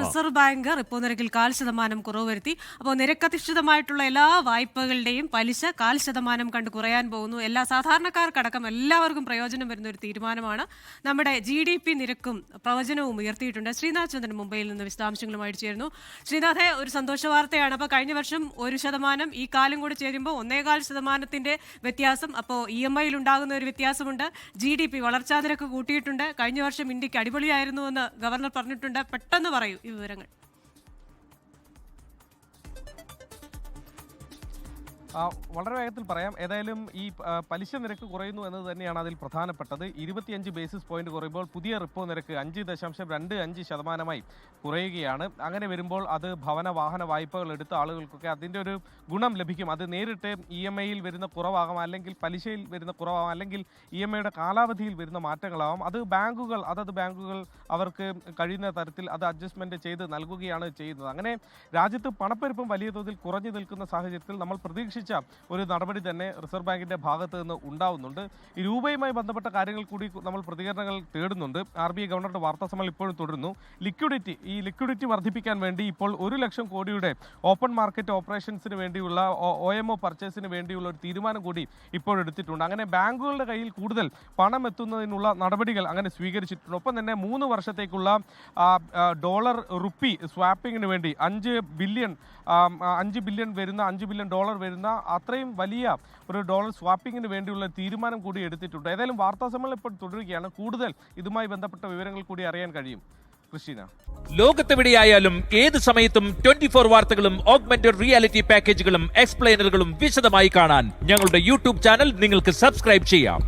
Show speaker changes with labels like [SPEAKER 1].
[SPEAKER 1] Reserve bank repo നിരക്കിൽ 0.5% കുറവ് വരുത്തി. അപ്പോൾ നിരക്കധിഷ്ഠിതമായിട്ടുള്ള എല്ലാ വായ്പകളുടെയും പലിശ 0.5% കണ്ട് കുറയാൻ പോകുന്നു. എല്ലാ സാധാരണക്കാർക്കടക്കം എല്ലാവർക്കും പ്രയോജനം വരുന്ന ഒരു തീരുമാനമാണ്. നമ്മുടെ GDP നിരക്കും പ്രവചനവും ഉയർത്തിയിട്ടുണ്ട്. ശ്രീനാഥ് ചന്ദ്രൻ മുംബൈയിൽ നിന്ന് വിശദാംശങ്ങളുമായിട്ട് ചേരുന്നു. ശ്രീനാഥെ, ഒരു സന്തോഷ വാർത്തയാണ്. അപ്പോൾ കഴിഞ്ഞ വർഷം 1%, ഈ കാലം കൂടി ചേരുമ്പോൾ 1.25% വ്യത്യാസം. അപ്പോൾ EMI ഉണ്ടാകുന്ന ഒരു വ്യത്യാസമുണ്ട്. GDP വളർച്ചാ നിരക്ക് കൂട്ടിയിട്ടുണ്ട്. കഴിഞ്ഞ വർഷം ഇന്ത്യക്ക് അടിപൊളിയായിരുന്നു എന്ന് ഗവർണർ പറഞ്ഞിട്ടുണ്ട്. പെട്ടെന്ന് പറയൂ ഈ വിവരങ്ങൾ.
[SPEAKER 2] വളരെ വേഗത്തിൽ പറയാം. ഏതായാലും ഈ പലിശ നിരക്ക് കുറയുന്നു എന്നത് തന്നെയാണ് അതിൽ പ്രധാനപ്പെട്ടത്. 25 ബേസിസ് പോയിന്റ് കുറയുമ്പോൾ പുതിയ റിപ്പോ നിരക്ക് 5.25% കുറയുകയാണ്. അങ്ങനെ വരുമ്പോൾ അത് ഭവന വാഹന വായ്പകൾ എടുത്ത ആളുകൾക്കൊക്കെ അതിൻ്റെ ഒരു ഗുണം ലഭിക്കും. അത് നേരിട്ട് EMIയിൽ വരുന്ന കുറവാകാം, അല്ലെങ്കിൽ പലിശയിൽ വരുന്ന കുറവാകാം, അല്ലെങ്കിൽ EMIയുടെ കാലാവധിയിൽ വരുന്ന മാറ്റങ്ങളാവാം. അത് അതത് ബാങ്കുകൾ അവർക്ക് കഴിയുന്ന തരത്തിൽ അത് അഡ്ജസ്റ്റ്മെന്റ് ചെയ്ത് നൽകുകയാണ് ചെയ്യുന്നത്. അങ്ങനെ രാജ്യത്ത് പണപ്പെരുപ്പം വലിയ തോതിൽ കുറഞ്ഞു നിൽക്കുന്ന സാഹചര്യത്തിൽ നമ്മൾ പ്രതീക്ഷിച്ച ഒരു നടപടി തന്നെ റിസർവ് ബാങ്കിന്റെ ഭാഗത്ത് നിന്ന് ഉണ്ടാവുന്നുണ്ട്. ഈ രൂപയുമായി ബന്ധപ്പെട്ട കാര്യങ്ങൾ കൂടി നമ്മൾ പ്രതികരണങ്ങൾ തേടുന്നുണ്ട്. RBI ഗവർണറുടെ വാർത്താ സമ്മേളനം ഇപ്പോഴും തുടരുന്നു. ലിക്വിഡിറ്റി വർദ്ധിപ്പിക്കാൻ വേണ്ടി ഇപ്പോൾ 1 ലക്ഷം കോടിയുടെ ഓപ്പൺ മാർക്കറ്റ് ഓപ്പറേഷൻസിന് വേണ്ടിയുള്ള OMO പർച്ചേസിന് വേണ്ടിയുള്ള ഒരു തീരുമാനം കൂടി ഇപ്പോൾ എടുത്തിട്ടുണ്ട്. അങ്ങനെ ബാങ്കുകളുടെ കയ്യിൽ കൂടുതൽ പണം എത്തുന്നതിനുള്ള നടപടികൾ അങ്ങനെ സ്വീകരിച്ചിട്ടുണ്ട്. ഒപ്പം തന്നെ 3 വർഷത്തേക്കുള്ള ഡോളർ റുപ്പി സ്വാപ്പിങ്ങിന് വേണ്ടി $5 ബില്യൺ വരുന്ന അത്രയും വലിയ ഒരു ഡോളർ സ്വാപ്പിങ്ങിന് വേണ്ടിയുള്ള തീരുമാനം കൂടി എടുത്തിട്ടുണ്ട്. ഏതായാലും വാർത്താ സമ്മേളനം ഇപ്പോൾ തുടരുകയാണ്. കൂടുതൽ ഇതുമായി ബന്ധപ്പെട്ട വിവരങ്ങൾ കൂടി അറിയാൻ കഴിയും. ക്രിസ്റ്റീന,
[SPEAKER 3] ലോകത്തെവിടെയായാലും ഏത് സമയത്തും 24 വാർത്തകളും ഓഗ്മെന്റഡ് റിയാലിറ്റി പാക്കേജുകളും എക്സ്പ്ലെയിനറുകളും വിശദമായി കാണാൻ ഞങ്ങളുടെ YouTube ചാനൽ നിങ്ങൾക്ക് സബ്സ്ക്രൈബ് ചെയ്യാം.